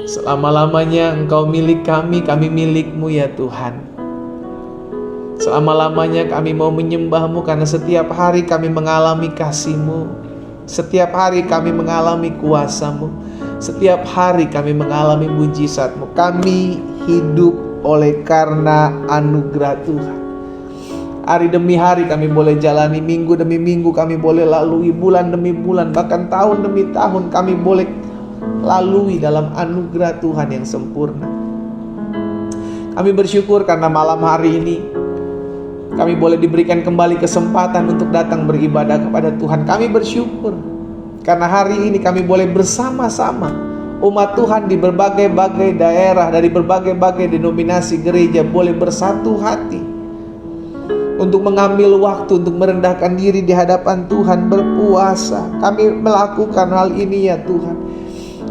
Selama-lamanya Engkau milik kami milik-Mu ya Tuhan. Selama-lamanya kami mau menyembah-Mu karena setiap hari kami mengalami kasih-Mu. Setiap hari kami mengalami kuasa-Mu. Setiap hari kami mengalami mujizat-Mu. Kami hidup oleh karena anugerah Tuhan. Hari demi hari kami boleh jalani, minggu demi minggu kami boleh lalui, bulan demi bulan, bahkan tahun demi tahun kami boleh lalui dalam anugerah Tuhan yang sempurna. Kami bersyukur karena malam hari ini kami boleh diberikan kembali kesempatan untuk datang beribadah kepada Tuhan. Kami bersyukur karena hari ini kami boleh bersama-sama umat Tuhan di berbagai-bagai daerah, dari berbagai-bagai denominasi gereja boleh bersatu hati untuk mengambil waktu untuk merendahkan diri di hadapan Tuhan, berpuasa. Kami melakukan hal ini ya Tuhan,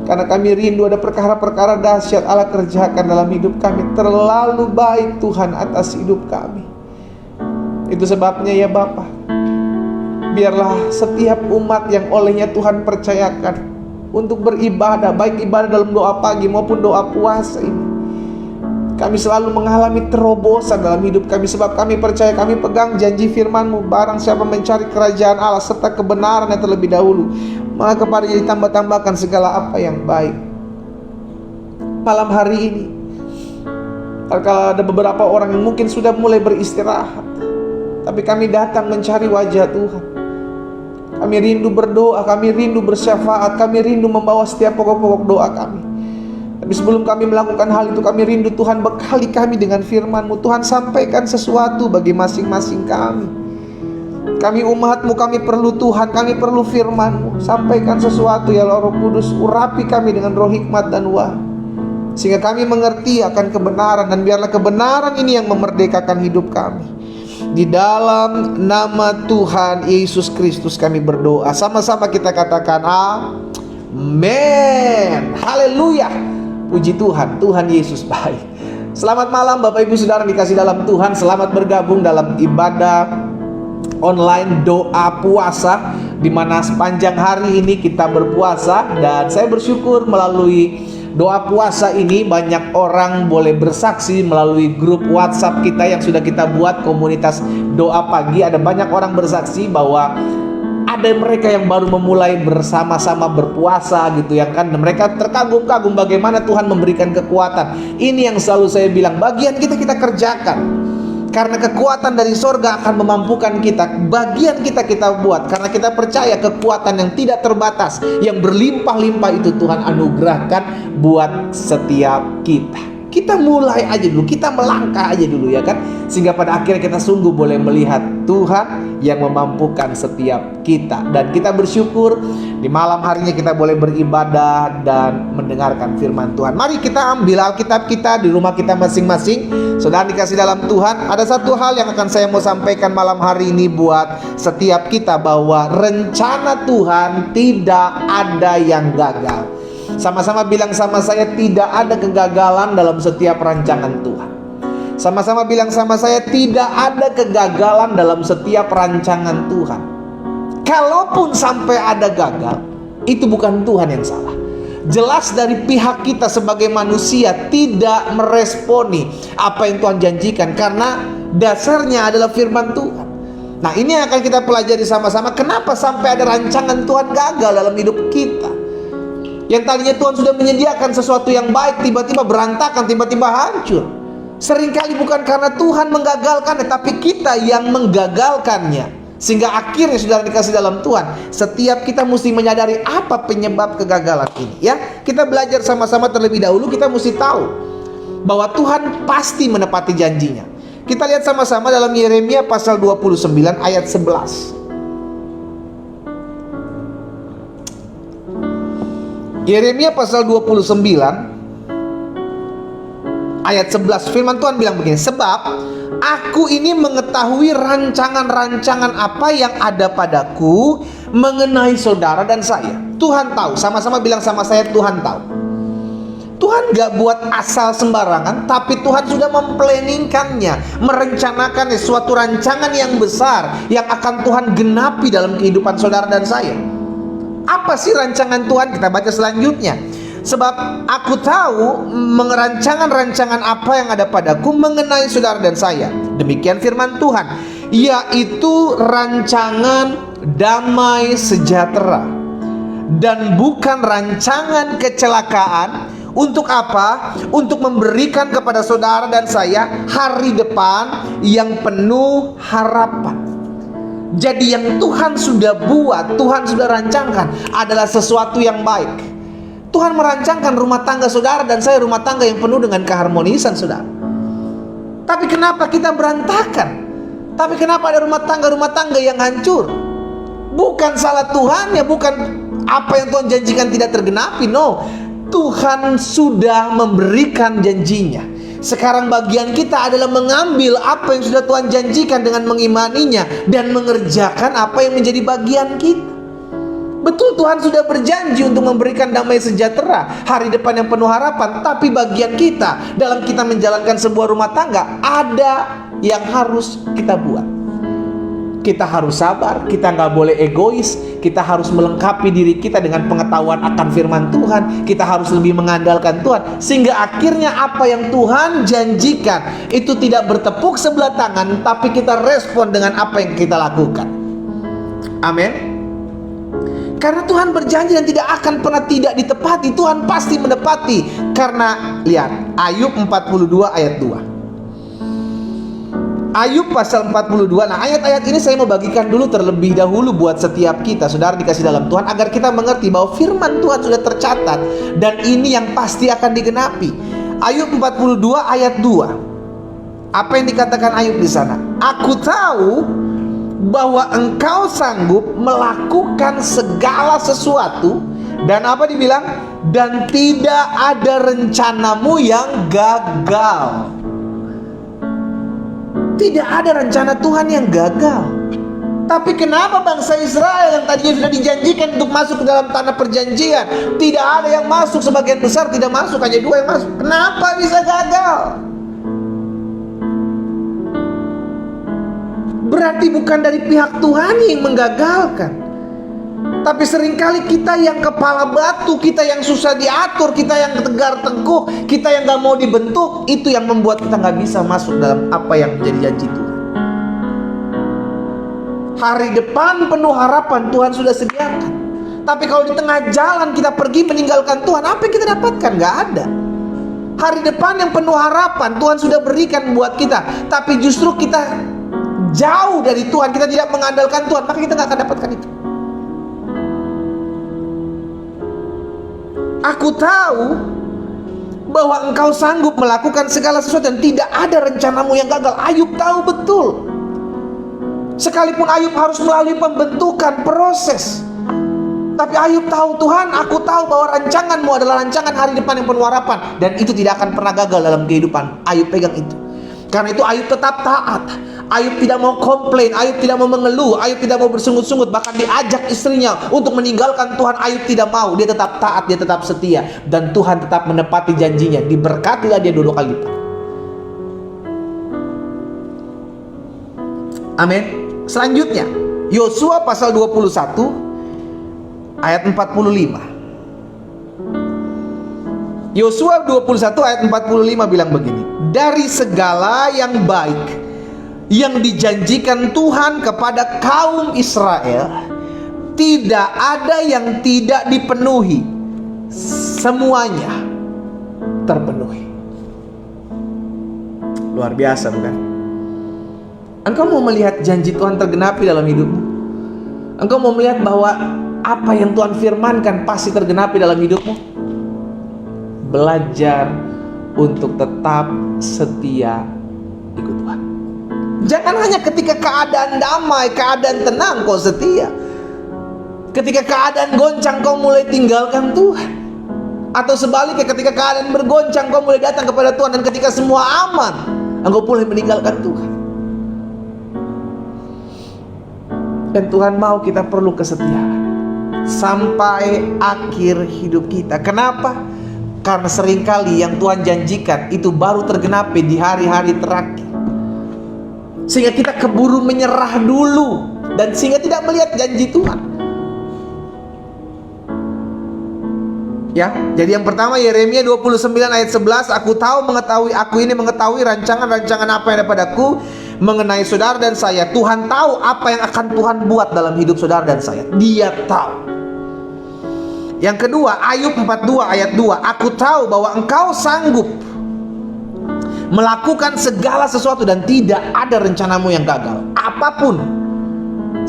karena kami rindu ada perkara-perkara dahsyat Allah kerjakan dalam hidup kami. Terlalu baik Tuhan atas hidup kami. Itu sebabnya ya Bapa, biarlah setiap umat yang olehnya Tuhan percayakan untuk beribadah, baik ibadah dalam doa pagi maupun doa puasa ini, kami selalu mengalami terobosan dalam hidup kami. Sebab kami percaya, kami pegang janji firman-Mu, barang siapa mencari kerajaan Allah serta kebenarannya terlebih dahulu, maka kepadanya ditambah-tambahkan segala apa yang baik. Malam hari ini, kalau ada beberapa orang yang mungkin sudah mulai beristirahat, tapi kami datang mencari wajah Tuhan. Kami rindu berdoa, kami rindu bersyafaat, kami rindu membawa setiap pokok-pokok doa kami. Tapi sebelum kami melakukan hal itu, kami rindu Tuhan bekali kami dengan firman-Mu. Tuhan, sampaikan sesuatu bagi masing-masing kami. Kami umat-Mu, kami perlu Tuhan, kami perlu firman-Mu. Sampaikan sesuatu ya Roh Kudus, urapi kami dengan roh hikmat dan wahyu, sehingga kami mengerti akan kebenaran, dan biarlah kebenaran ini yang memerdekakan hidup kami. Di dalam nama Tuhan Yesus Kristus kami berdoa. Sama-sama kita katakan amin. Haleluya. Puji Tuhan, Tuhan Yesus baik. Selamat malam Bapak Ibu Saudara dikasih dalam Tuhan. Selamat bergabung dalam ibadah online doa puasa, di mana sepanjang hari ini kita berpuasa. Dan saya bersyukur melalui doa puasa ini banyak orang boleh bersaksi melalui grup WhatsApp kita yang sudah kita buat, komunitas doa pagi. Ada banyak orang bersaksi bahwa ada mereka yang baru memulai bersama-sama berpuasa gitu ya kan. Mereka terkagum-kagum bagaimana Tuhan memberikan kekuatan. Ini yang selalu saya bilang, bagian kita kerjakan, karena kekuatan dari sorga akan memampukan kita. Bagian kita buat, karena kita percaya kekuatan yang tidak terbatas, yang berlimpah-limpah itu Tuhan anugerahkan buat setiap kita. Kita mulai aja dulu, kita melangkah aja dulu ya kan, sehingga pada akhirnya kita sungguh boleh melihat Tuhan yang memampukan setiap kita. Dan kita bersyukur di malam harinya kita boleh beribadah dan mendengarkan firman Tuhan. Mari kita ambil Alkitab kita di rumah kita masing-masing. Saudara dikasih dalam Tuhan, ada satu hal yang akan saya mau sampaikan malam hari ini buat setiap kita, bahwa rencana Tuhan tidak ada yang gagal. Sama-sama bilang sama saya, tidak ada kegagalan dalam setiap rancangan Tuhan. Sama-sama bilang sama saya, tidak ada kegagalan dalam setiap rancangan Tuhan. Kalaupun sampai ada gagal, itu bukan Tuhan yang salah. Jelas dari pihak kita sebagai manusia tidak meresponi apa yang Tuhan janjikan, karena dasarnya adalah firman Tuhan. Nah, ini yang akan kita pelajari sama-sama. Kenapa sampai ada rancangan Tuhan gagal dalam hidup kita? Yang tadinya Tuhan sudah menyediakan sesuatu yang baik, tiba-tiba berantakan, tiba-tiba hancur. Seringkali bukan karena Tuhan menggagalkannya, tapi kita yang menggagalkannya. Sehingga akhirnya saudara dikasih dalam Tuhan, setiap kita mesti menyadari apa penyebab kegagalan ini ya. Kita belajar sama-sama terlebih dahulu. Kita mesti tahu bahwa Tuhan pasti menepati janjinya. Kita lihat sama-sama dalam Yeremia pasal 29 ayat 11. Yeremia pasal 29 ayat 11, firman Tuhan bilang begini, sebab aku ini mengetahui rancangan-rancangan apa yang ada padaku mengenai saudara dan saya. Tuhan tahu, sama-sama bilang sama saya, Tuhan tahu. Tuhan gak buat asal sembarangan, tapi Tuhan sudah memplanningkannya, merencanakannya, suatu rancangan yang besar yang akan Tuhan genapi dalam kehidupan saudara dan saya. Apa sih rancangan Tuhan? Kita baca selanjutnya. Sebab aku tahu rancangan-rancangan apa yang ada padaku mengenai saudara dan saya. Demikian firman Tuhan, yaitu rancangan damai sejahtera dan bukan rancangan kecelakaan. Untuk apa? Untuk memberikan kepada saudara dan saya hari depan yang penuh harapan. Jadi yang Tuhan sudah buat, Tuhan sudah rancangkan adalah sesuatu yang baik. Tuhan merancangkan rumah tangga saudara dan saya rumah tangga yang penuh dengan keharmonisan, saudara. Tapi kenapa kita berantakan? Tapi kenapa ada rumah tangga yang hancur? Bukan salah Tuhan ya, bukan apa yang Tuhan janjikan tidak tergenapi. No, Tuhan sudah memberikan janjinya. Sekarang bagian kita adalah mengambil apa yang sudah Tuhan janjikan dengan mengimaninya dan mengerjakan apa yang menjadi bagian kita. Betul, Tuhan sudah berjanji untuk memberikan damai sejahtera, hari depan yang penuh harapan. Tapi bagian kita dalam kita menjalankan sebuah rumah tangga, ada yang harus kita buat. Kita harus sabar, kita nggak boleh egois. Kita harus melengkapi diri kita dengan pengetahuan akan firman Tuhan. Kita harus lebih mengandalkan Tuhan, sehingga akhirnya apa yang Tuhan janjikan itu tidak bertepuk sebelah tangan, tapi kita respon dengan apa yang kita lakukan. Amin. Karena Tuhan berjanji dan tidak akan pernah tidak ditepati. Tuhan pasti menepati. Karena lihat Ayub 42 ayat 2. Ayub pasal 42. Nah, ayat-ayat ini saya mau bagikan dulu terlebih dahulu buat setiap kita, saudara dikasih dalam Tuhan, agar kita mengerti bahwa firman Tuhan sudah tercatat dan ini yang pasti akan digenapi. Ayub 42 ayat 2. Apa yang dikatakan Ayub di sana? Aku tahu bahwa engkau sanggup melakukan segala sesuatu, dan apa dibilang? Dan tidak ada rencanamu yang gagal. Tidak ada rencana Tuhan yang gagal. Tapi kenapa bangsa Israel yang tadinya sudah dijanjikan untuk masuk ke dalam tanah perjanjian, tidak ada yang masuk, sebagian besar tidak masuk, hanya 2 yang masuk. Kenapa bisa gagal? Berarti bukan dari pihak Tuhan yang menggagalkan, tapi seringkali kita yang kepala batu, kita yang susah diatur, kita yang tegar tengkuk, kita yang gak mau dibentuk, itu yang membuat kita gak bisa masuk dalam apa yang menjadi janji Tuhan. Hari depan penuh harapan Tuhan sudah sediakan. Tapi kalau di tengah jalan kita pergi meninggalkan Tuhan, apa yang kita dapatkan? Gak ada. Hari depan yang penuh harapan Tuhan sudah berikan buat kita, tapi justru kita jauh dari Tuhan, kita tidak mengandalkan Tuhan, maka kita gak akan dapatkan itu. Aku tahu bahwa engkau sanggup melakukan segala sesuatu dan tidak ada rencanamu yang gagal. Ayub tahu betul. Sekalipun Ayub harus melalui pembentukan proses, tapi Ayub tahu, Tuhan, aku tahu bahwa rancanganmu adalah rancangan hari depan yang penuh harapan, dan itu tidak akan pernah gagal dalam kehidupan. Ayub pegang itu. Karena itu Ayub tetap taat. Ayub tidak mau komplain, Ayub tidak mau mengeluh, Ayub tidak mau bersungut-sungut. Bahkan diajak istrinya untuk meninggalkan Tuhan, Ayub tidak mau. Dia tetap taat, dia tetap setia, dan Tuhan tetap menepati janjinya. Diberkatilah dia 2 kali lipat. Amin. Selanjutnya Yosua pasal 21 ayat 45. Yosua 21 ayat 45 bilang begini: dari segala yang baik yang dijanjikan Tuhan kepada kaum Israel, tidak ada yang tidak dipenuhi. Semuanya terpenuhi. Luar biasa, bukan? Engkau mau melihat janji Tuhan tergenapi dalam hidupmu? Engkau mau melihat bahwa apa yang Tuhan firmankan pasti tergenapi dalam hidupmu? Belajar untuk tetap setia ikut Tuhan. Jangan hanya ketika keadaan damai, keadaan tenang kau setia. Ketika keadaan goncang kau mulai tinggalkan Tuhan. Atau sebaliknya, ketika keadaan bergoncang kau mulai datang kepada Tuhan, dan ketika semua aman engkau mulai meninggalkan Tuhan. Dan Tuhan mau kita perlu kesetiaan sampai akhir hidup kita. Kenapa? Karena seringkali yang Tuhan janjikan itu baru tergenapi di hari-hari terakhir, sehingga kita keburu menyerah dulu, dan sehingga tidak melihat janji Tuhan. Ya, jadi yang pertama Yeremia 29 ayat 11, aku ini mengetahui rancangan-rancangan apa yang ada padaku mengenai saudara dan saya. Tuhan tahu apa yang akan Tuhan buat dalam hidup saudara dan saya. Dia tahu. Yang kedua, Ayub 42 ayat 2, aku tahu bahwa engkau sanggup melakukan segala sesuatu dan tidak ada rencanamu yang gagal. Apapun,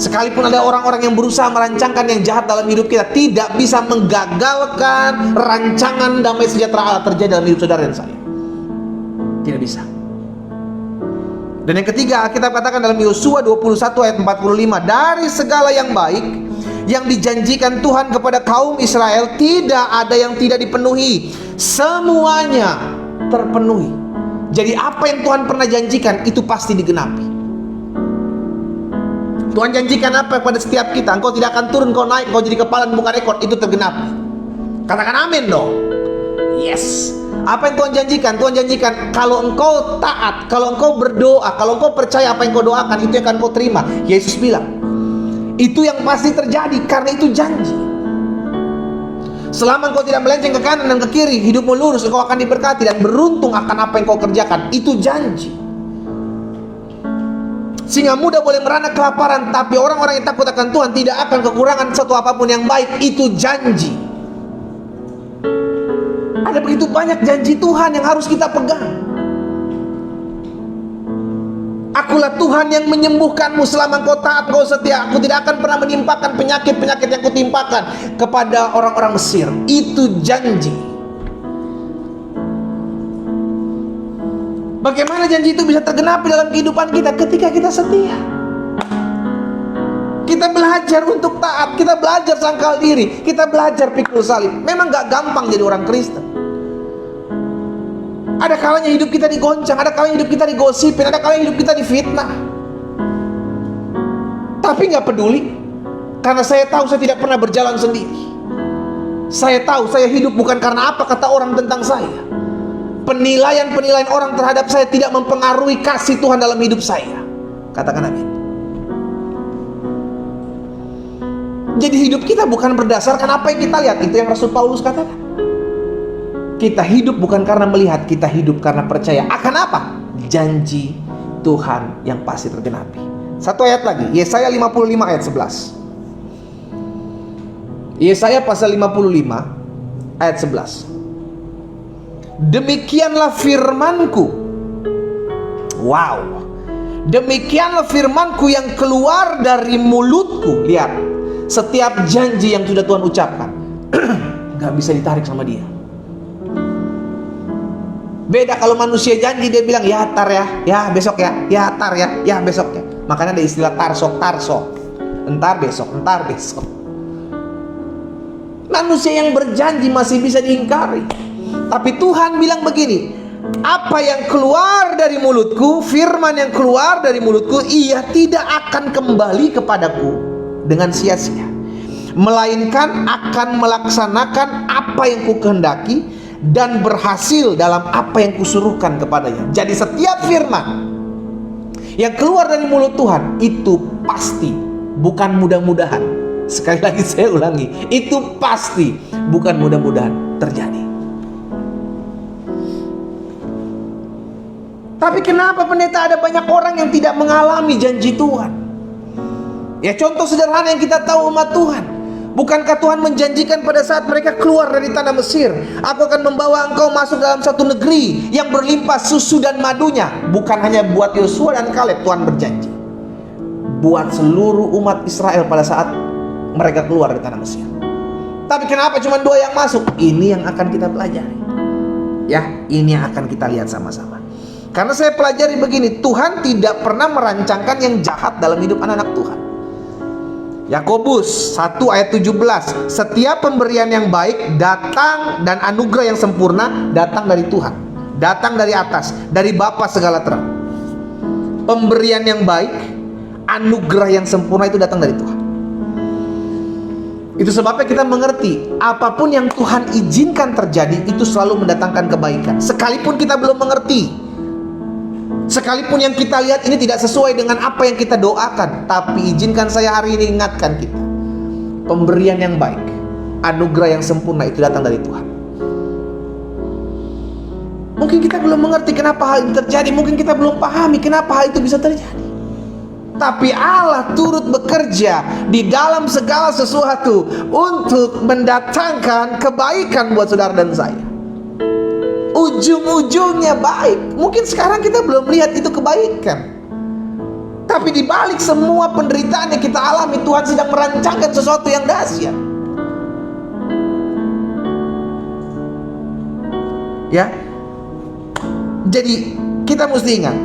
sekalipun ada orang-orang yang berusaha merancangkan yang jahat dalam hidup kita, tidak bisa menggagalkan rancangan damai sejahtera Allah terjadi dalam hidup saudara dan saya. Tidak bisa. Dan yang ketiga, kita katakan dalam Yosua 21 ayat 45, dari segala yang baik yang dijanjikan Tuhan kepada kaum Israel, tidak ada yang tidak dipenuhi. Semuanya terpenuhi. Jadi apa yang Tuhan pernah janjikan itu pasti digenapi. Tuhan janjikan apa pada setiap kita? Engkau tidak akan turun, kau naik, kau jadi kepala dan bukan ekor. Itu tergenapi. Katakan amin dong. Yes. Apa yang Tuhan janjikan? Tuhan janjikan kalau engkau taat, kalau engkau berdoa, kalau engkau percaya apa yang kau doakan, itu yang akan kau terima. Yesus bilang, itu yang pasti terjadi karena itu janji. Selama engkau tidak melenceng ke kanan dan ke kiri, hidupmu lurus, engkau akan diberkati dan beruntung akan apa yang kau kerjakan. Itu janji. Singa muda boleh merana kelaparan, tapi orang-orang yang takut akan Tuhan tidak akan kekurangan satu apapun yang baik. Itu janji. Ada begitu banyak janji Tuhan yang harus kita pegang. Akulah Tuhan yang menyembuhkanmu selama engkau taat, engkau setia. Aku tidak akan pernah menimpakan penyakit-penyakit yang kutimpakan kepada orang-orang Mesir. Itu janji. Bagaimana janji itu bisa tergenapi dalam kehidupan kita? Ketika kita setia. Kita belajar untuk taat, kita belajar sangkal diri, kita belajar pikul salib. Memang gak gampang jadi orang Kristen. Ada kalanya hidup kita digoncang, ada kalanya hidup kita digosipin, ada kalanya hidup kita difitnah. Tapi gak peduli, karena saya tahu saya tidak pernah berjalan sendiri. Saya tahu saya hidup bukan karena apa kata orang tentang saya. Penilaian-penilaian orang terhadap saya tidak mempengaruhi kasih Tuhan dalam hidup saya. Katakan amin. Jadi hidup kita bukan berdasarkan apa yang kita lihat. Itu yang Rasul Paulus katakan. Kita hidup bukan karena melihat, kita hidup karena percaya. Akan apa? Janji Tuhan yang pasti tergenapi. Satu ayat lagi, Yesaya 55 ayat 11. Yesaya pasal 55 ayat 11. Demikianlah firmanku. Wow. Demikianlah firmanku yang keluar dari mulutku. Lihat, setiap janji yang sudah Tuhan ucapkan gak bisa ditarik sama dia. Beda kalau manusia janji, dia bilang ya tar ya besok ya tar ya besok ya. Makanya ada istilah tarso, entar besok. Manusia yang berjanji masih bisa diingkari. Tapi Tuhan bilang begini, apa yang keluar dari mulutku, firman yang keluar dari mulutku, ia tidak akan kembali kepadaku dengan sia-sia, melainkan akan melaksanakan apa yang kukehendaki dan berhasil dalam apa yang kusuruhkan kepadanya. Jadi setiap firman yang keluar dari mulut Tuhan itu pasti, bukan mudah-mudahan. Sekali lagi saya ulangi, itu pasti, bukan mudah-mudahan terjadi. Tapi kenapa pendeta ada banyak orang yang tidak mengalami janji Tuhan? Ya contoh sederhana yang kita tahu umat Tuhan. Bukankah Tuhan menjanjikan pada saat mereka keluar dari tanah Mesir, aku akan membawa engkau masuk dalam satu negeri yang berlimpah susu dan madunya. Bukan hanya buat Yosua dan Kaleb, Tuhan berjanji buat seluruh umat Israel pada saat mereka keluar dari tanah Mesir. Tapi kenapa cuma 2 yang masuk? Ini yang akan kita pelajari. Ya, ini yang akan kita lihat sama-sama. Karena saya pelajari begini, Tuhan tidak pernah merancangkan yang jahat dalam hidup anak-anak Tuhan. Yakobus 1 ayat 17, setiap pemberian yang baik datang dan anugerah yang sempurna datang dari Tuhan, datang dari atas, dari Bapa segala terang. Pemberian yang baik, anugerah yang sempurna itu datang dari Tuhan. Itu sebabnya kita mengerti, apapun yang Tuhan izinkan terjadi itu selalu mendatangkan kebaikan. Sekalipun kita belum mengerti, sekalipun yang kita lihat ini tidak sesuai dengan apa yang kita doakan, tapi izinkan saya hari ini ingatkan kita, pemberian yang baik, anugerah yang sempurna itu datang dari Tuhan. Mungkin kita belum mengerti kenapa hal itu terjadi. Mungkin kita belum pahami kenapa hal itu bisa terjadi. Tapi Allah turut bekerja di dalam segala sesuatu untuk mendatangkan kebaikan buat saudara dan saya. Ujung-ujungnya baik. Mungkin sekarang kita belum lihat itu kebaikan, tapi di balik semua penderitaan yang kita alami, Tuhan sedang merancangkan sesuatu yang dahsyat. Ya. Jadi kita mesti ingat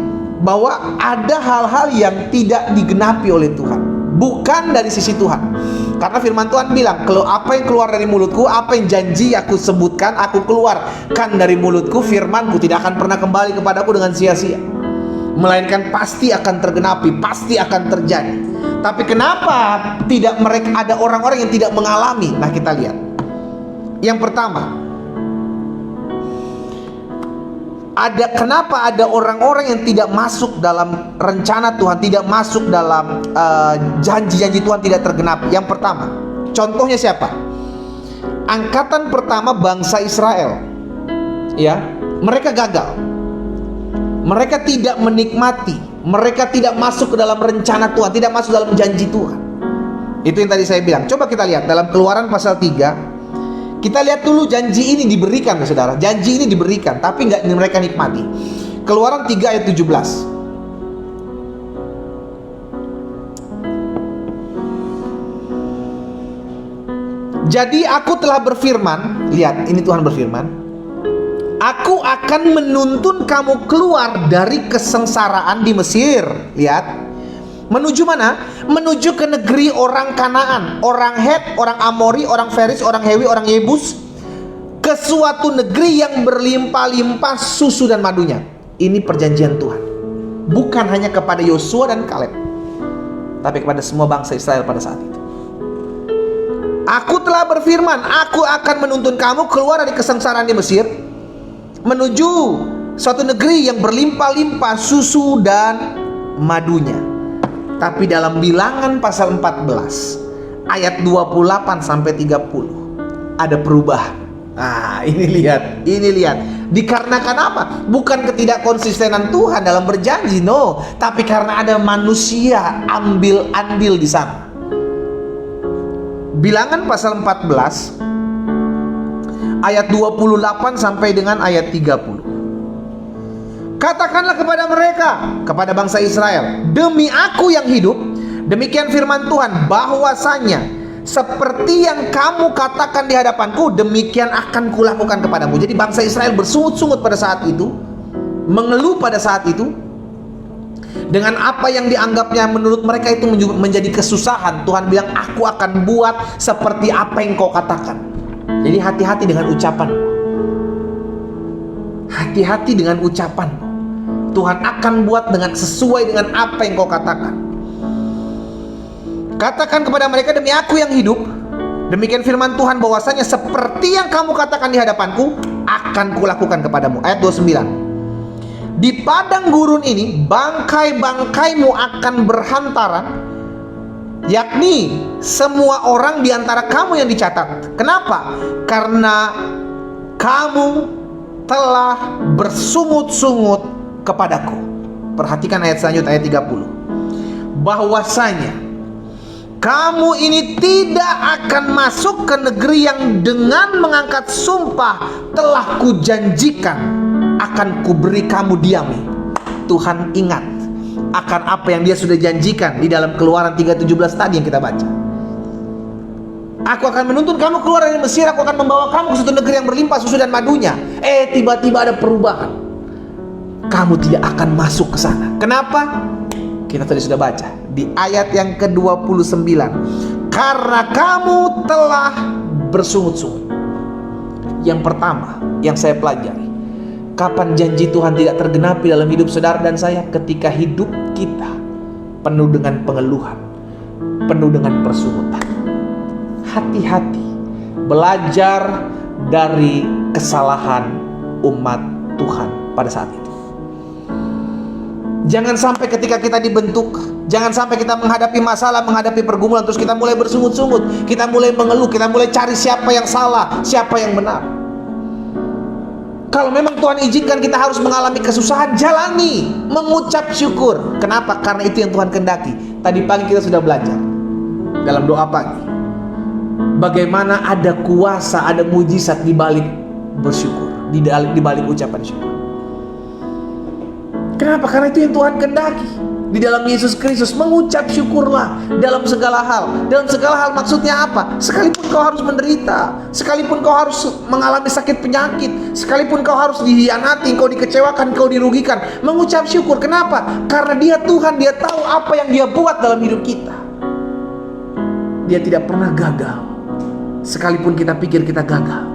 bahwa ada hal-hal yang tidak digenapi oleh Tuhan, bukan dari sisi Tuhan. Karena firman Tuhan bilang, kalau apa yang keluar dari mulutku, apa yang janji aku sebutkan, aku keluarkan dari mulutku, firmanku tidak akan pernah kembali kepadaku dengan sia-sia, melainkan pasti akan tergenapi, pasti akan terjadi. Tapi kenapa tidak mereka ada orang-orang yang tidak mengalami? Nah, kita lihat. Yang pertama, kenapa ada orang-orang yang tidak masuk dalam rencana Tuhan, tidak masuk dalam janji-janji Tuhan tidak tergenapi? Yang pertama, contohnya siapa? Angkatan pertama bangsa Israel. Ya, mereka gagal. Mereka tidak menikmati, mereka tidak masuk ke dalam rencana Tuhan, tidak masuk dalam janji Tuhan. Itu yang tadi saya bilang. Coba kita lihat dalam Keluaran pasal 3. Kita lihat dulu janji ini diberikan, saudara. Janji ini diberikan, tapi nggak mereka nikmati. Keluaran 3 ayat 17. Jadi aku telah berfirman, lihat ini Tuhan berfirman, aku akan menuntun kamu keluar dari kesengsaraan di Mesir. Lihat. Menuju mana? Menuju ke negeri orang Kanaan, orang Het, orang Amori, orang Feris, orang Hewi, orang Yebus, ke suatu negeri yang berlimpah-limpah susu dan madunya. Ini perjanjian Tuhan, bukan hanya kepada Yosua dan Kaleb, tapi kepada semua bangsa Israel pada saat itu. Aku telah berfirman, aku akan menuntun kamu keluar dari kesengsaraan di Mesir, menuju suatu negeri yang berlimpah-limpah susu dan madunya. Tapi dalam Bilangan pasal 14 ayat 28 sampai 30 ada perubahan. Nah, ini lihat. Dikarenakan apa? Bukan ketidakkonsistenan Tuhan dalam berjanji, no, tapi karena ada manusia ambil andil di sana. Bilangan pasal 14 ayat 28 sampai dengan ayat 30. Katakanlah kepada mereka, kepada bangsa Israel, demi aku yang hidup, demikian firman Tuhan, bahwasanya seperti yang kamu katakan di hadapanku, demikian akan kulakukan kepadamu. Jadi bangsa Israel bersungut-sungut pada saat itu, mengeluh pada saat itu, dengan apa yang dianggapnya menurut mereka itu menjadi kesusahan. Tuhan bilang, aku akan buat seperti apa yang kau katakan. Jadi hati-hati dengan ucapan. Hati-hati dengan ucapan. Tuhan akan buat sesuai dengan apa yang kau katakan. Katakan kepada mereka, demi aku yang hidup, demikian firman Tuhan, bahwasanya seperti yang kamu katakan di hadapanku, akan kulakukan kepadamu. Ayat 29. Di padang gurun ini bangkai-bangkaimu akan berhantaran, yakni semua orang di antara kamu yang dicatat. Kenapa? Karena kamu telah bersungut-sungut kepadaku. Perhatikan ayat selanjutnya, ayat 30. Bahwasanya kamu ini tidak akan masuk ke negeri yang dengan mengangkat sumpah telah kujanjikan akan kuberi kamu diami. Tuhan ingat akan apa yang dia sudah janjikan di dalam Keluaran 3:17 tadi yang kita baca. Aku akan menuntun kamu keluar dari Mesir, aku akan membawa kamu ke suatu negeri yang berlimpah susu dan madunya. Tiba-tiba ada perubahan. Kamu tidak akan masuk ke sana. Kenapa? Kita tadi sudah baca di ayat yang ke-29. Karena kamu telah bersungut-sungut. Yang pertama yang saya pelajari, kapan janji Tuhan tidak tergenapi dalam hidup saudara dan saya? Ketika hidup kita penuh dengan pengeluhan, penuh dengan persungutan. Hati-hati, belajar dari kesalahan umat Tuhan pada saat itu. Jangan sampai ketika kita dibentuk, jangan sampai kita menghadapi masalah, menghadapi pergumulan, terus kita mulai bersungut-sungut, kita mulai mengeluh, kita mulai cari siapa yang salah, siapa yang benar. Kalau memang Tuhan izinkan kita harus mengalami kesusahan, jalani, mengucap syukur. Kenapa? Karena itu yang Tuhan kehendaki. Tadi pagi kita sudah belajar dalam doa pagi, bagaimana ada kuasa, ada mujizat di balik bersyukur, di balik ucapan syukur. Kenapa? Karena itu yang Tuhan kehendaki. Di dalam Yesus Kristus, mengucap syukurlah dalam segala hal. Dalam segala hal maksudnya apa? Sekalipun kau harus menderita, sekalipun kau harus mengalami sakit penyakit, sekalipun kau harus dihianati, kau dikecewakan, kau dirugikan, mengucap syukur. Kenapa? Karena Dia Tuhan, Dia tahu apa yang Dia buat dalam hidup kita. Dia tidak pernah gagal. Sekalipun kita pikir kita gagal,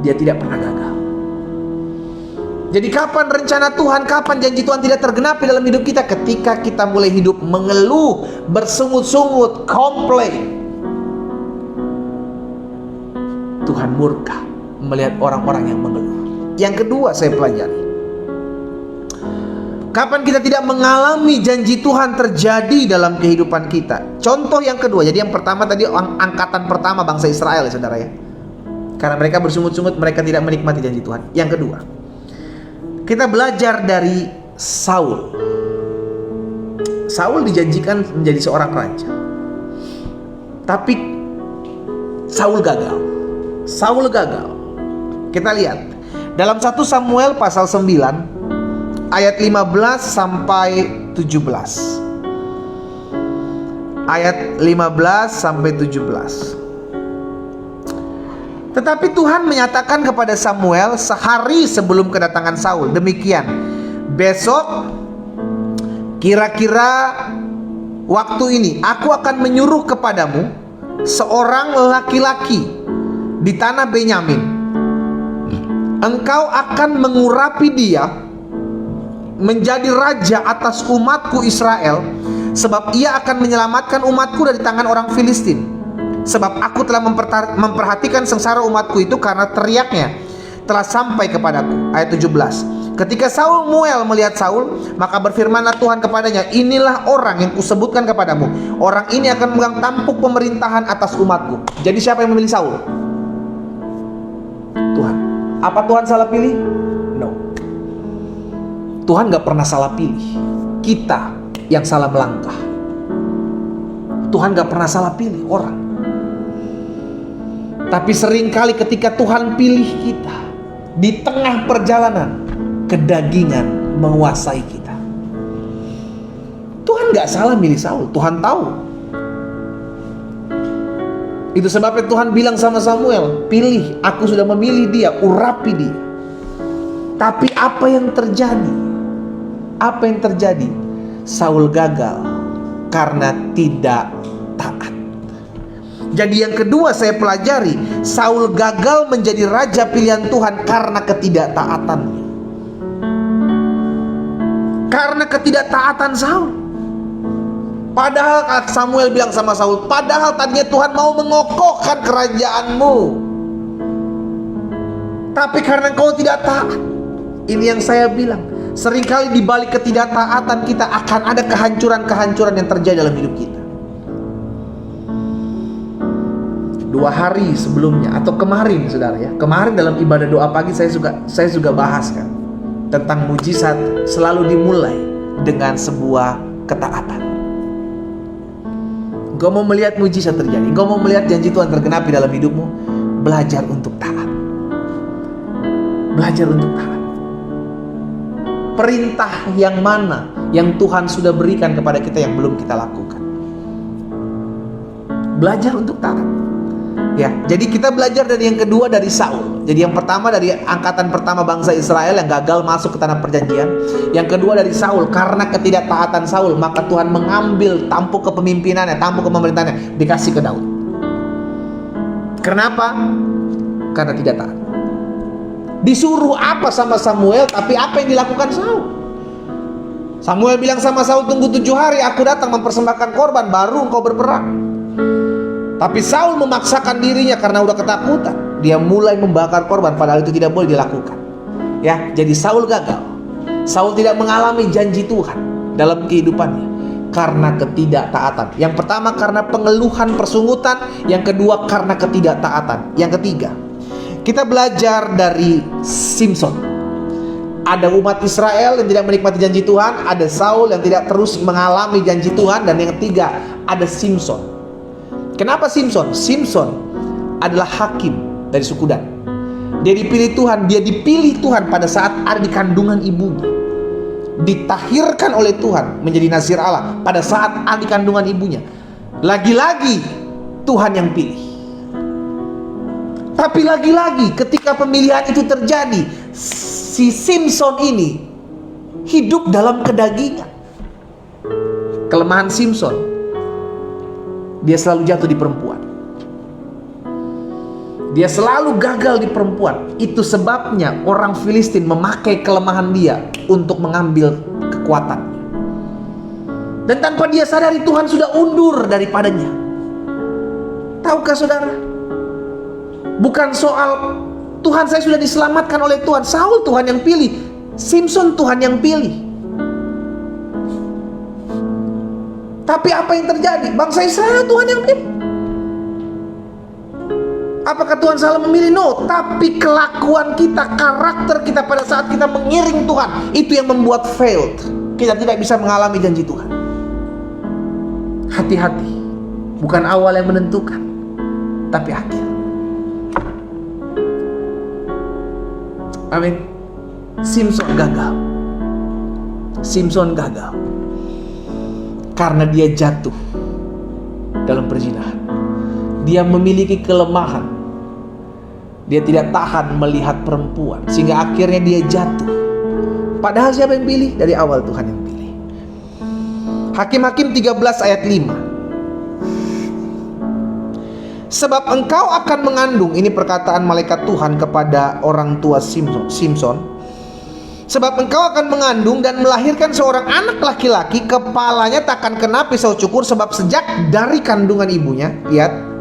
Dia tidak pernah gagal. Jadi kapan rencana Tuhan, kapan janji Tuhan tidak tergenapi dalam hidup kita? Ketika kita mulai hidup mengeluh, bersungut-sungut, komplain. Tuhan murka melihat orang-orang yang mengeluh. Yang kedua saya pelajari, kapan kita tidak mengalami janji Tuhan terjadi dalam kehidupan kita. Contoh yang kedua, jadi yang pertama tadi angkatan pertama bangsa Israel ya saudara ya. Karena mereka bersungut-sungut, mereka tidak menikmati janji Tuhan. Yang kedua, kita belajar dari Saul. Saul dijanjikan menjadi seorang raja, tapi Saul gagal. Saul gagal. Kita lihat dalam 1 Samuel pasal 9 ayat 15 sampai 17. Ayat 15 sampai 17. Tetapi Tuhan menyatakan kepada Samuel sehari sebelum kedatangan Saul, demikian, besok kira-kira waktu ini aku akan menyuruh kepadamu seorang laki-laki di tanah Benyamin. Engkau akan mengurapi dia menjadi raja atas umatku Israel, sebab ia akan menyelamatkan umatku dari tangan orang Filistin. Sebab aku telah memperhatikan sengsara umatku itu karena teriaknya telah sampai kepadaku. Ayat 17. Ketika Samuel melihat Saul, maka berfirmanlah Tuhan kepadanya, inilah orang yang kusebutkan kepadamu. Orang ini akan memegang tampuk pemerintahan atas umatku. Jadi siapa yang memilih Saul? Tuhan. Apa Tuhan salah pilih? No. Tuhan gak pernah salah pilih. Kita yang salah melangkah. Tuhan gak pernah salah pilih orang. Tapi seringkali ketika Tuhan pilih kita, di tengah perjalanan, kedagingan menguasai kita. Tuhan gak salah milih Saul, Tuhan tahu. Itu sebabnya Tuhan bilang sama Samuel, pilih, aku sudah memilih dia, urapi dia. Tapi apa yang terjadi? Apa yang terjadi? Saul gagal karena tidak taat. Jadi yang kedua saya pelajari, Saul gagal menjadi raja pilihan Tuhan karena ketidaktaatannya. Karena ketidaktaatan Saul. Padahal Samuel bilang sama Saul, padahal tadinya Tuhan mau mengokohkan kerajaanmu, tapi karena kau tidak taat. Ini yang saya bilang, seringkali di balik ketidaktaatan kita akan ada kehancuran-kehancuran yang terjadi dalam hidup kita. 2 hari sebelumnya atau kemarin saudara ya, kemarin dalam ibadah doa pagi saya juga bahas kan tentang mujizat selalu dimulai dengan sebuah ketaatan. Engkau mau melihat mujizat terjadi, engkau mau melihat janji Tuhan tergenapi dalam hidupmu, belajar untuk taat. Belajar untuk taat. Perintah yang mana yang Tuhan sudah berikan kepada kita yang belum kita lakukan? Belajar untuk taat. Ya, jadi kita belajar dari yang kedua dari Saul. Jadi yang pertama dari angkatan pertama bangsa Israel yang gagal masuk ke tanah perjanjian. Yang kedua dari Saul, karena ketidaktaatan Saul, maka Tuhan mengambil tampuk kepemimpinannya, tampuk kepemerintahannya, dikasih ke Daud. Kenapa? Karena tidak taat. Disuruh apa sama Samuel, tapi apa yang dilakukan Saul? Samuel bilang sama Saul, tunggu 7 hari, aku datang mempersembahkan korban, baru engkau berperang. Tapi Saul memaksakan dirinya karena udah ketakutan. Dia mulai membakar korban, padahal itu tidak boleh dilakukan. Ya, jadi Saul gagal. Saul tidak mengalami janji Tuhan dalam kehidupannya karena ketidaktaatan. Yang pertama karena pengeluhan, persungutan. Yang kedua karena ketidaktaatan. Yang ketiga, kita belajar dari Simson. Ada umat Israel yang tidak menikmati janji Tuhan, ada Saul yang tidak terus mengalami janji Tuhan, dan yang ketiga ada Simson. Kenapa Simson? Simson adalah hakim dari suku Dan. Dia dipilih Tuhan pada saat ada di kandungan ibunya. Ditahirkan oleh Tuhan menjadi nazir Allah pada saat ada di kandungan ibunya. Lagi-lagi Tuhan yang pilih. Tapi lagi-lagi ketika pemilihan itu terjadi, si Simson ini hidup dalam kedagingan. Kelemahan Simson, dia selalu jatuh di perempuan. Dia selalu gagal di perempuan. Itu sebabnya orang Filistin memakai kelemahan dia untuk mengambil kekuatannya. Dan tanpa dia sadari, Tuhan sudah undur daripadanya. Tahukah saudara? Bukan soal Tuhan, saya sudah diselamatkan oleh Tuhan. Saul Tuhan yang pilih, Simson Tuhan yang pilih. Tapi apa yang terjadi? Bangsa Israel Tuhan yang pilih. Apakah Tuhan salah memilih? No. Tapi kelakuan kita, karakter kita pada saat kita mengiring Tuhan, itu yang membuat failed. Kita tidak bisa mengalami janji Tuhan. Hati-hati. Bukan awal yang menentukan, tapi akhir. Amin. Simson gagal. Simson gagal karena dia jatuh dalam perzinahan. Dia memiliki kelemahan. Dia tidak tahan melihat perempuan, sehingga akhirnya dia jatuh. Padahal siapa yang pilih? Dari awal Tuhan yang pilih. Hakim-Hakim 13 ayat 5. Sebab engkau akan mengandung, ini perkataan malaikat Tuhan kepada orang tua Simson. Sebab engkau akan mengandung dan melahirkan seorang anak laki-laki, kepalanya takkan kena pisau cukur, sebab sejak dari kandungan ibunya, lihat,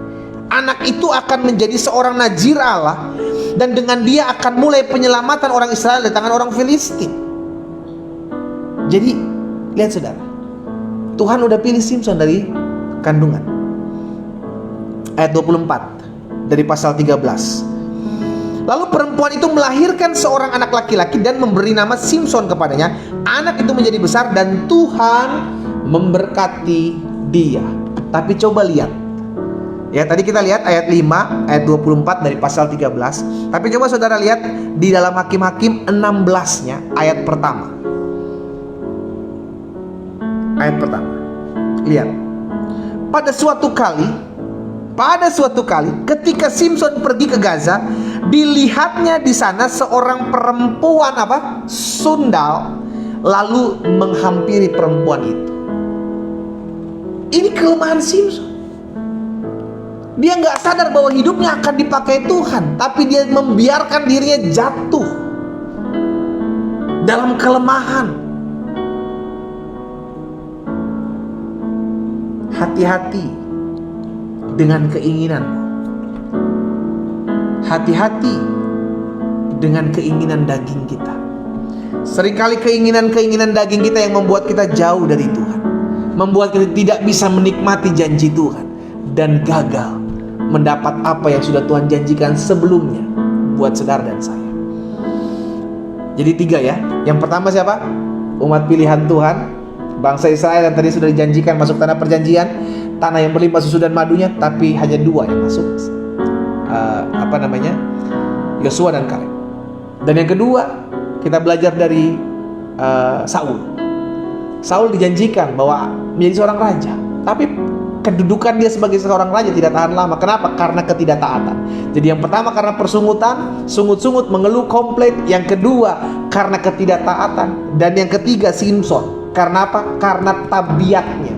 anak itu akan menjadi seorang nazir Allah, dan dengan dia akan mulai penyelamatan orang Israel dari tangan orang Filistin. Jadi lihat saudara, Tuhan udah pilih Simson dari kandungan. Ayat 24 dari pasal 13. Lalu perempuan itu melahirkan seorang anak laki-laki dan memberi nama Simson kepadanya. Anak itu menjadi besar dan Tuhan memberkati dia. Tapi coba lihat, ya, tadi kita lihat ayat 5, ayat 24 dari pasal 13. Tapi coba saudara lihat di dalam Hakim-Hakim 16-nya, ayat pertama. Ayat pertama. Lihat. Pada suatu kali ketika Simson pergi ke Gaza, dilihatnya di sana seorang perempuan sundal, lalu menghampiri perempuan itu. Ini kelemahan Simson. Dia nggak sadar bahwa hidupnya akan dipakai Tuhan, tapi dia membiarkan dirinya jatuh dalam kelemahan. Hati-hati dengan keinginanmu. Hati-hati dengan keinginan daging kita. Seringkali keinginan-keinginan daging kita yang membuat kita jauh dari Tuhan, membuat kita tidak bisa menikmati janji Tuhan dan gagal mendapat apa yang sudah Tuhan janjikan sebelumnya buat saudara dan saya. Jadi 3 ya. Yang pertama siapa? Umat pilihan Tuhan, bangsa Israel yang tadi sudah dijanjikan masuk tanah perjanjian, tanah yang berlimpah susu dan madunya, tapi hanya 2 yang masuk. Yosua dan Kaleb. Dan yang kedua, kita belajar dari Saul. Saul dijanjikan bahwa menjadi seorang raja, tapi kedudukan dia sebagai seorang raja tidak tahan lama. Kenapa? Karena ketidaktaatan. Jadi yang pertama karena persungutan, sungut-sungut, mengeluh komplain. Yang kedua karena ketidaktaatan. Dan yang ketiga Simson. Karena apa? Karena tabiatnya,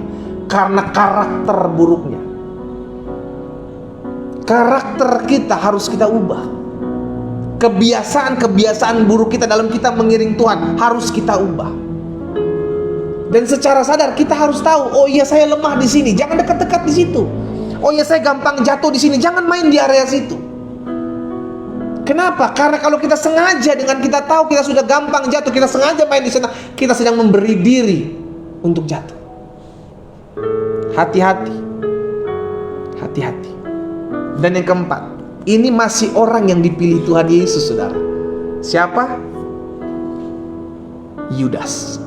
karena karakter buruknya. Karakter kita harus kita ubah. Kebiasaan-kebiasaan buruk kita dalam kita mengiring Tuhan harus kita ubah. Dan secara sadar kita harus tahu, oh iya saya lemah di sini, jangan dekat-dekat di situ. Oh iya saya gampang jatuh di sini, jangan main di area situ. Kenapa? Karena kalau kita sengaja, dengan kita tahu kita sudah gampang jatuh, kita sengaja main di sana, kita sedang memberi diri untuk jatuh. Hati-hati. Hati-hati. Dan yang keempat, ini masih orang yang dipilih Tuhan Yesus, saudara. Siapa? Yudas.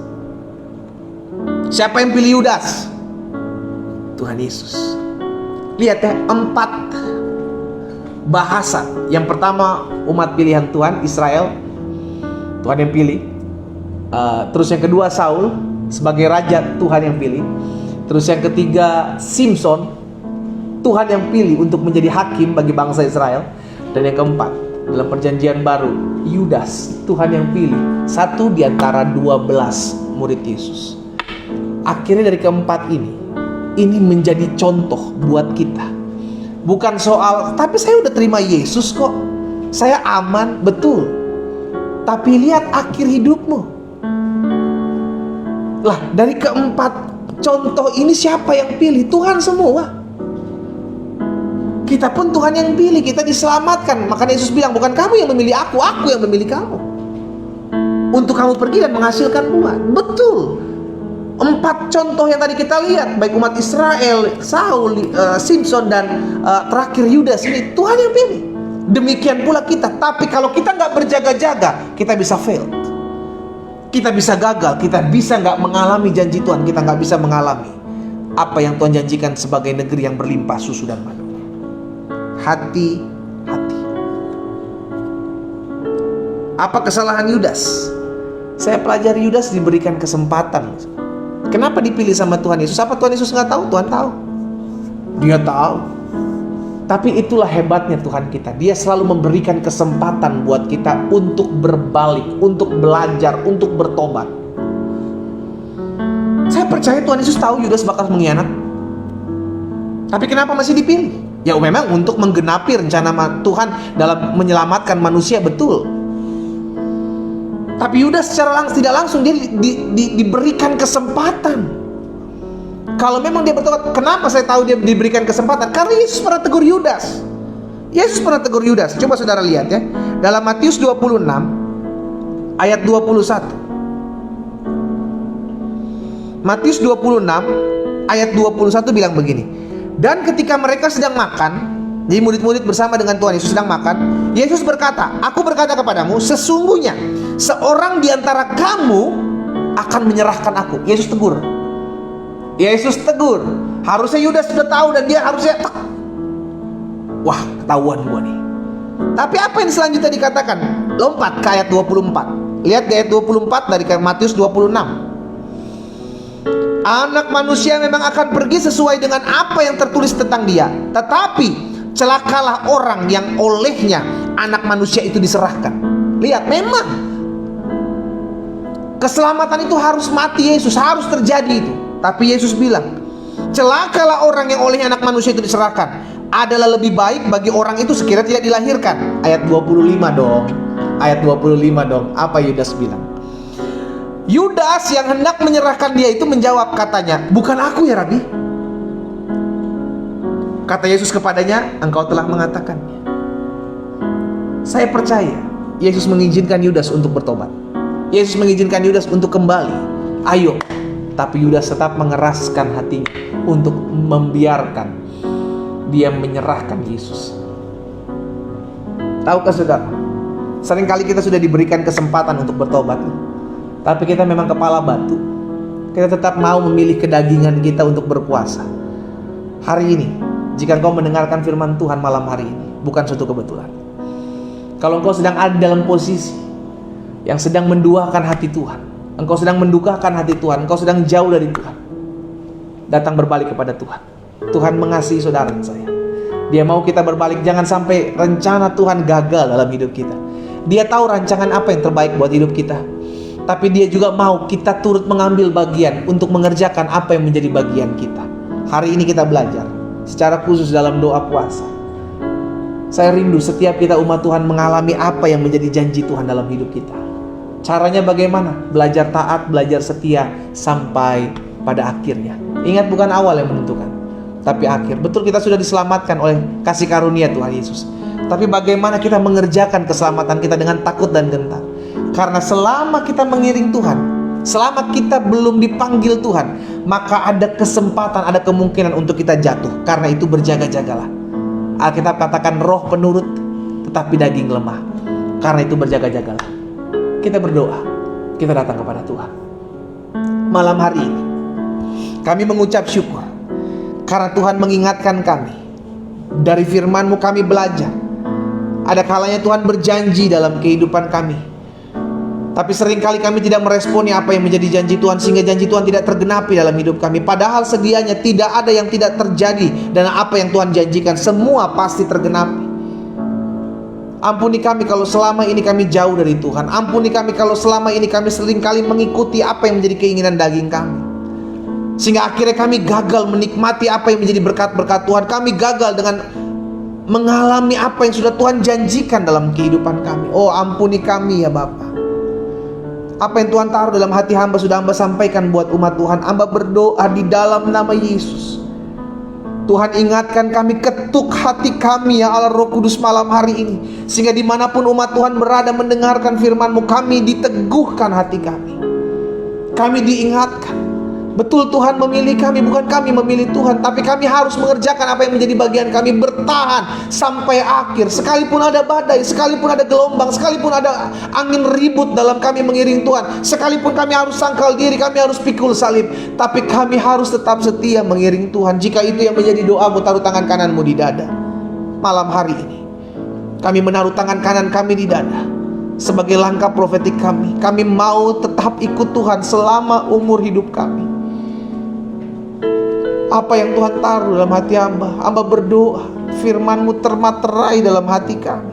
Siapa yang pilih Yudas? Tuhan Yesus. Lihat ya, 4 bahasa. Yang pertama, umat pilihan Tuhan, Israel, Tuhan yang pilih. Terus yang kedua, Saul sebagai raja, Tuhan yang pilih. Terus yang ketiga, Simson, Tuhan yang pilih untuk menjadi hakim bagi bangsa Israel. Dan yang keempat, dalam perjanjian baru, Yudas, Tuhan yang pilih, satu di antara 12 murid Yesus. Akhirnya dari keempat ini menjadi contoh buat kita. Bukan soal, tapi saya udah terima Yesus kok, saya aman, betul. Tapi lihat akhir hidupmu. Lah, dari keempat contoh ini siapa yang pilih? Tuhan semua. Kita pun Tuhan yang pilih, kita diselamatkan. Makanya Yesus bilang, bukan kamu yang memilih aku yang memilih kamu, untuk kamu pergi dan menghasilkan buah. Betul. 4 contoh yang tadi kita lihat, baik umat Israel, Saul, Simson, dan terakhir Yudas, ini Tuhan yang pilih. Demikian pula kita. Tapi kalau kita nggak berjaga-jaga, kita bisa fail, kita bisa gagal, kita bisa nggak mengalami janji Tuhan, kita nggak bisa mengalami apa yang Tuhan janjikan sebagai negeri yang berlimpah susu dan madu. Hati-hati. Apa kesalahan Yudas? Saya pelajari Yudas diberikan kesempatan. Kenapa dipilih sama Tuhan Yesus? Apa Tuhan Yesus nggak tahu? Tuhan tahu. Dia tahu. Tapi itulah hebatnya Tuhan kita. Dia selalu memberikan kesempatan buat kita untuk berbalik, untuk belajar, untuk bertobat. Saya percaya Tuhan Yesus tahu Yudas bakal mengkhianat. Tapi kenapa masih dipilih? Ya memang untuk menggenapi rencana Tuhan dalam menyelamatkan manusia, betul. Tapi Yudas secara tidak langsung dia diberikan kesempatan. Kalau memang dia bertobat, kenapa saya tahu dia diberikan kesempatan? Karena Yesus pernah tegur Yudas. Yesus pernah tegur Yudas. Coba saudara lihat ya, dalam Matius 26 ayat 21. Matius 26 ayat 21 bilang begini. Dan ketika mereka sedang makan, jadi murid-murid bersama dengan Tuhan Yesus sedang makan, Yesus berkata, aku berkata kepadamu, sesungguhnya seorang di antara kamu akan menyerahkan aku. Yesus tegur. Yesus tegur. Harusnya Yudas sudah tahu dan dia harusnya wah, ketahuan gua nih. Tapi apa yang selanjutnya dikatakan? Lompat ke ayat 24. Lihat di ayat 24 dari Matius 26. Anak manusia memang akan pergi sesuai dengan apa yang tertulis tentang dia, tetapi celakalah orang yang olehnya anak manusia itu diserahkan. Lihat, memang keselamatan itu harus mati Yesus, harus terjadi itu. Tapi Yesus bilang, celakalah orang yang olehnya anak manusia itu diserahkan. Adalah lebih baik bagi orang itu sekiranya tidak dilahirkan. Ayat 25 dong. Ayat 25 dong. Apa Yudas bilang? Yudas yang hendak menyerahkan dia itu menjawab, katanya, bukan aku ya Rabi. Kata Yesus kepadanya, engkau telah mengatakannya. Saya percaya Yesus mengizinkan Yudas untuk bertobat. Yesus mengizinkan Yudas untuk kembali. Ayo. Tapi Yudas tetap mengeraskan hatinya untuk membiarkan dia menyerahkan Yesus. Tahukah saudara, seringkali kita sudah diberikan kesempatan untuk bertobat, tapi kita memang kepala batu. Kita tetap mau memilih kedagingan kita untuk berpuasa. Hari ini, jika engkau mendengarkan firman Tuhan malam hari ini, bukan suatu kebetulan. Kalau engkau sedang ada dalam posisi yang sedang menduakan hati Tuhan, engkau sedang mendukakan hati Tuhan, engkau sedang jauh dari Tuhan, datang berbalik kepada Tuhan. Tuhan mengasihi saudara saya. Dia mau kita berbalik. Jangan sampai rencana Tuhan gagal dalam hidup kita. Dia tahu rancangan apa yang terbaik buat hidup kita, tapi dia juga mau kita turut mengambil bagian untuk mengerjakan apa yang menjadi bagian kita. Hari ini kita belajar secara khusus dalam doa puasa. Saya rindu setiap kita umat Tuhan mengalami apa yang menjadi janji Tuhan dalam hidup kita. Caranya bagaimana? Belajar taat, belajar setia sampai pada akhirnya. Ingat, bukan awal yang menentukan, tapi akhir. Betul, kita sudah diselamatkan oleh kasih karunia Tuhan Yesus, tapi bagaimana kita mengerjakan keselamatan kita dengan takut dan gentar. Karena selama kita mengiring Tuhan, selama kita belum dipanggil Tuhan, maka ada kesempatan, ada kemungkinan untuk kita jatuh. Karena itu berjaga-jagalah. Alkitab katakan roh penurut, tetapi daging lemah. Karena itu berjaga-jagalah. Kita berdoa, kita datang kepada Tuhan. Malam hari ini kami mengucap syukur karena Tuhan mengingatkan kami. Dari firman-Mu kami belajar. Ada kalanya Tuhan berjanji dalam kehidupan kami, tapi seringkali kami tidak meresponi apa yang menjadi janji Tuhan, sehingga janji Tuhan tidak tergenapi dalam hidup kami. Padahal sedianya tidak ada yang tidak terjadi, dan apa yang Tuhan janjikan semua pasti tergenapi. Ampuni kami kalau selama ini kami jauh dari Tuhan. Ampuni kami kalau selama ini kami seringkali mengikuti apa yang menjadi keinginan daging kami, sehingga akhirnya kami gagal menikmati apa yang menjadi berkat-berkat Tuhan. Kami gagal dengan mengalami apa yang sudah Tuhan janjikan dalam kehidupan kami. Oh, ampuni kami ya Bapa. Apa yang Tuhan taruh dalam hati hamba sudah hamba sampaikan buat umat Tuhan. Hamba berdoa di dalam nama Yesus, Tuhan ingatkan kami, ketuk hati kami ya Allah Roh Kudus malam hari ini, sehingga dimanapun umat Tuhan berada mendengarkan firman-Mu, kami diteguhkan hati kami. Kami diingatkan, betul Tuhan memilih kami, bukan kami memilih Tuhan. Tapi kami harus mengerjakan apa yang menjadi bagian kami, bertahan sampai akhir. Sekalipun ada badai, sekalipun ada gelombang, sekalipun ada angin ribut dalam kami mengiring Tuhan, sekalipun kami harus sangkal diri, kami harus pikul salib, tapi kami harus tetap setia mengiring Tuhan. Jika itu yang menjadi doamu, taruh tangan kananmu di dada. Malam hari ini kami menaruh tangan kanan kami di dada sebagai langkah profetik kami. Kami mau tetap ikut Tuhan selama umur hidup kami. Apa yang Tuhan taruh dalam hati hamba, hamba berdoa firman-Mu termaterai dalam hati kami.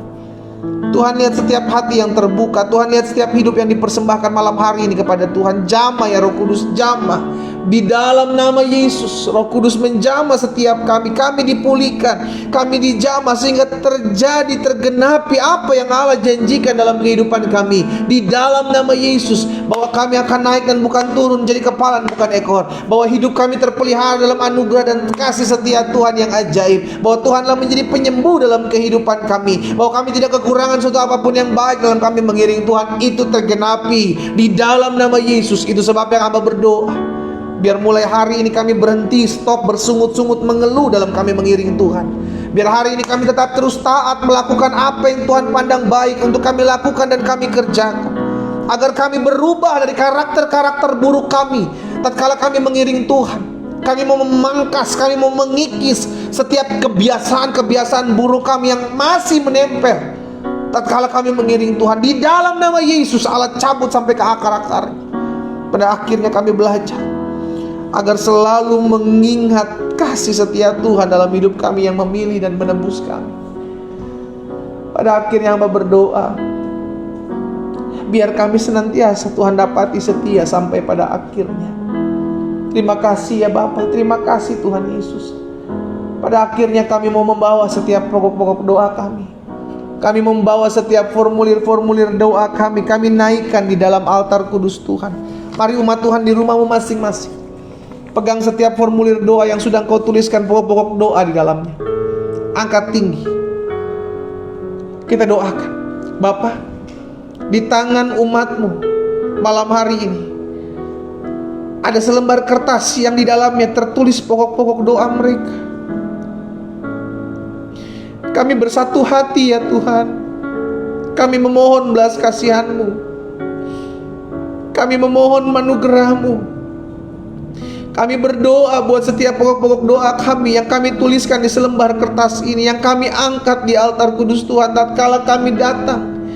Tuhan lihat setiap hati yang terbuka. Tuhan lihat setiap hidup yang dipersembahkan malam hari ini kepada Tuhan. Jamah ya Roh Kudus, jamah di dalam nama Yesus. Roh Kudus menjamah setiap kami. Kami dipulihkan, kami dijamah, sehingga terjadi, tergenapi apa yang Allah janjikan dalam kehidupan kami. Di dalam nama Yesus, bahwa kami akan naik dan bukan turun, jadi kepala dan bukan ekor. Bahwa hidup kami terpelihara dalam anugerah dan kasih setia Tuhan yang ajaib. Bahwa Tuhanlah menjadi penyembuh dalam kehidupan kami. Bahwa kami tidak kekurangan suatu apapun yang baik dalam kami mengiring Tuhan. Itu tergenapi di dalam nama Yesus. Itu sebabnya hamba berdoa, biar mulai hari ini kami berhenti, stop bersungut-sungut mengeluh dalam kami mengiring Tuhan. Biar hari ini kami tetap terus taat melakukan apa yang Tuhan pandang baik untuk kami lakukan dan kami kerjakan. Agar kami berubah dari karakter-karakter buruk kami tatkala kami mengiring Tuhan. Kami mau memangkas, kami mau mengikis setiap kebiasaan-kebiasaan buruk kami yang masih menempel tatkala kami mengiring Tuhan. Di dalam nama Yesus, Allah cabut sampai ke akar-akarnya. Pada akhirnya kami belajar agar selalu mengingat kasih setia Tuhan dalam hidup kami yang memilih dan menebus kami. Pada akhirnya hamba berdoa, biar kami senantiasa Tuhan dapati setia sampai pada akhirnya. Terima kasih ya Bapa, terima kasih Tuhan Yesus. Pada akhirnya kami mau membawa setiap pokok-pokok doa kami. Kami membawa setiap formulir-formulir doa kami naikkan di dalam altar kudus Tuhan. Mari umat Tuhan di rumahmu masing-masing, pegang setiap formulir doa yang sudah Engkau tuliskan pokok-pokok doa di dalamnya. Angkat tinggi. Kita doakan, Bapa, di tangan umat-Mu malam hari ini ada selembar kertas yang di dalamnya tertulis pokok-pokok doa mereka. Kami bersatu hati ya Tuhan. Kami memohon belas kasihan-Mu. Kami memohon anugerah-Mu. Kami berdoa buat setiap pokok-pokok doa kami yang kami tuliskan di selembar kertas ini, yang kami angkat di altar kudus Tuhan tatkala kami datang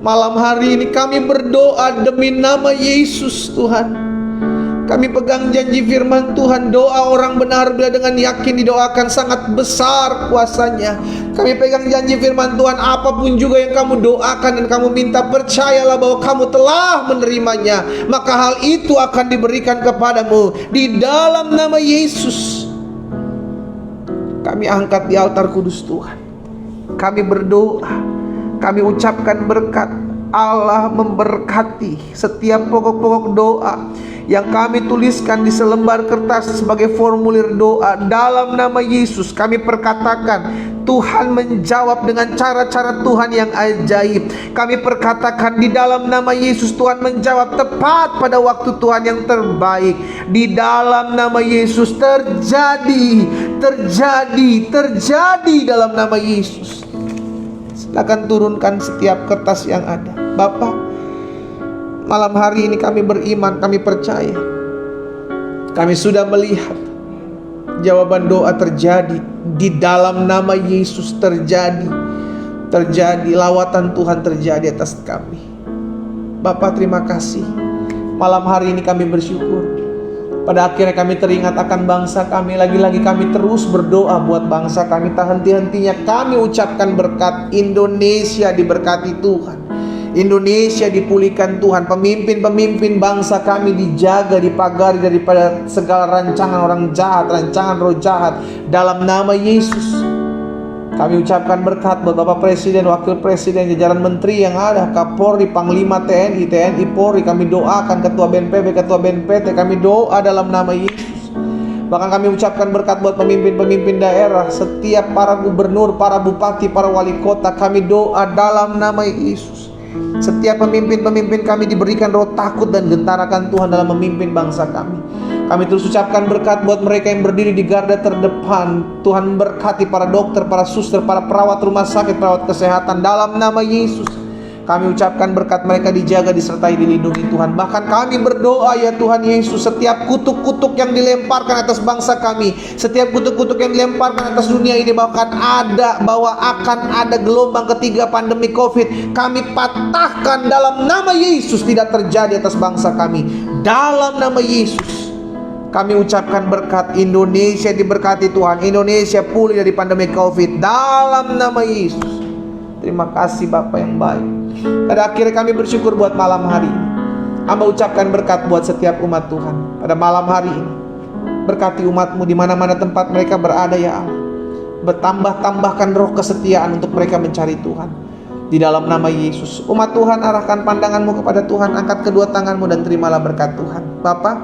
malam hari ini. Kami berdoa demi nama Yesus Tuhan. Kami pegang janji firman Tuhan, doa orang benar bila dengan yakin didoakan sangat besar kuasanya. Kami pegang janji firman Tuhan, apapun juga yang kamu doakan dan kamu minta, percayalah bahwa kamu telah menerimanya, maka hal itu akan diberikan kepadamu di dalam nama Yesus. Kami angkat di altar kudus Tuhan. Kami berdoa, kami ucapkan berkat. Allah memberkati setiap pokok-pokok doa yang kami tuliskan di selembar kertas sebagai formulir doa dalam nama Yesus. Kami perkatakan, Tuhan menjawab dengan cara-cara Tuhan yang ajaib. Kami perkatakan di dalam nama Yesus, Tuhan menjawab tepat pada waktu Tuhan yang terbaik. Di dalam nama Yesus terjadi dalam nama Yesus. Silakan turunkan setiap kertas yang ada. Bapak, malam hari ini kami beriman, kami percaya. Kami sudah melihat jawaban doa terjadi. Di dalam nama Yesus terjadi. Lawatan Tuhan terjadi atas kami. Bapak, terima kasih. Malam hari ini kami bersyukur. Pada akhirnya kami teringat akan bangsa kami. Lagi-lagi kami terus berdoa buat bangsa kami. Tak henti-hentinya kami ucapkan berkat. Indonesia diberkati Tuhan. Indonesia dipulihkan Tuhan. Pemimpin-pemimpin bangsa kami dijaga, dipagari daripada segala rancangan orang jahat, rancangan roh jahat. Dalam nama Yesus kami ucapkan berkat buat Bapak Presiden, Wakil Presiden, jajaran menteri yang ada, Kapolri, Panglima TNI, TNI Polri. Kami doakan Ketua BNPB, Ketua BNPT. Kami doa dalam nama Yesus. Bahkan kami ucapkan berkat buat pemimpin-pemimpin daerah, setiap para gubernur, para bupati, para wali kota. Kami doa dalam nama Yesus. Setiap pemimpin-pemimpin kami diberikan roh takut dan gentar akan Tuhan dalam memimpin bangsa kami. Kami terus ucapkan berkat buat mereka yang berdiri di garda terdepan. Tuhan berkati para dokter, para suster, para perawat rumah sakit, perawat kesehatan. Dalam nama Yesus kami ucapkan berkat mereka dijaga, disertai, dilindungi Tuhan. Bahkan kami berdoa ya Tuhan Yesus, setiap kutuk-kutuk yang dilemparkan atas bangsa kami, setiap kutuk-kutuk yang dilemparkan atas dunia ini, bahkan bahwa akan ada gelombang ketiga pandemi COVID, kami patahkan dalam nama Yesus. Tidak terjadi atas bangsa kami. Dalam nama Yesus kami ucapkan berkat. Indonesia diberkati Tuhan. Indonesia pulih dari pandemi COVID. Dalam nama Yesus. Terima kasih Bapak yang baik. Pada akhirnya kami bersyukur buat malam hari ini. Hamba ucapkan berkat buat setiap umat Tuhan. Pada malam hari ini, berkati umat-Mu di mana-mana tempat mereka berada ya Allah. Bertambah-tambahkan roh kesetiaan untuk mereka mencari Tuhan. Di dalam nama Yesus. Umat Tuhan, arahkan pandangan-Mu kepada Tuhan. Angkat kedua tangan-Mu dan terimalah berkat Tuhan. Bapak,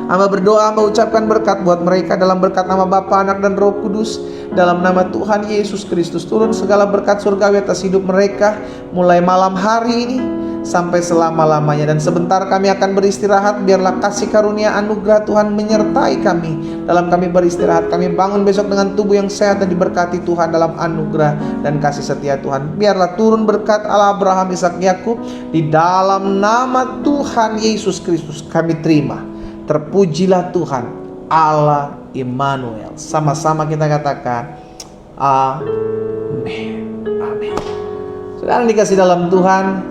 hamba berdoa, hamba ucapkan berkat buat mereka dalam berkat nama Bapa, Anak dan Roh Kudus. Dalam nama Tuhan Yesus Kristus, turun segala berkat surgawi atas hidup mereka mulai malam hari ini sampai selama-lamanya. Dan sebentar kami akan beristirahat. Biarlah kasih karunia anugerah Tuhan menyertai kami dalam kami beristirahat. Kami bangun besok dengan tubuh yang sehat dan diberkati Tuhan dalam anugerah dan kasih setia Tuhan. Biarlah turun berkat Allah Abraham, Ishak, Yakub. Di dalam nama Tuhan Yesus Kristus kami terima. Terpujilah Tuhan Allah Immanuel. Sama-sama kita katakan amin. Amin. Saudara dikasih dalam Tuhan,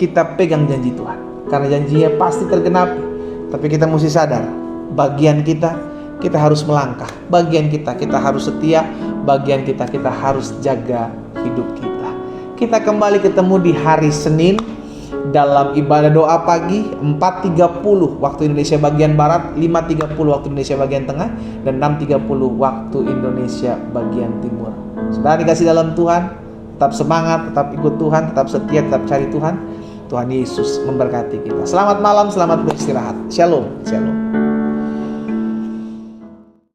kita pegang janji Tuhan, karena janjinya pasti tergenapi. Tapi kita mesti sadar, bagian kita harus melangkah. Bagian kita harus setia. Bagian kita harus jaga hidup kita. Kita kembali ketemu di hari Senin dalam ibadah doa pagi 4.30 waktu Indonesia bagian Barat, 5.30 waktu Indonesia bagian Tengah, dan 6.30 waktu Indonesia bagian Timur. Saudara dikasih dalam Tuhan, tetap semangat, tetap ikut Tuhan, tetap setia, tetap cari Tuhan. Tuhan Yesus memberkati kita. Selamat malam, selamat beristirahat. Shalom, shalom.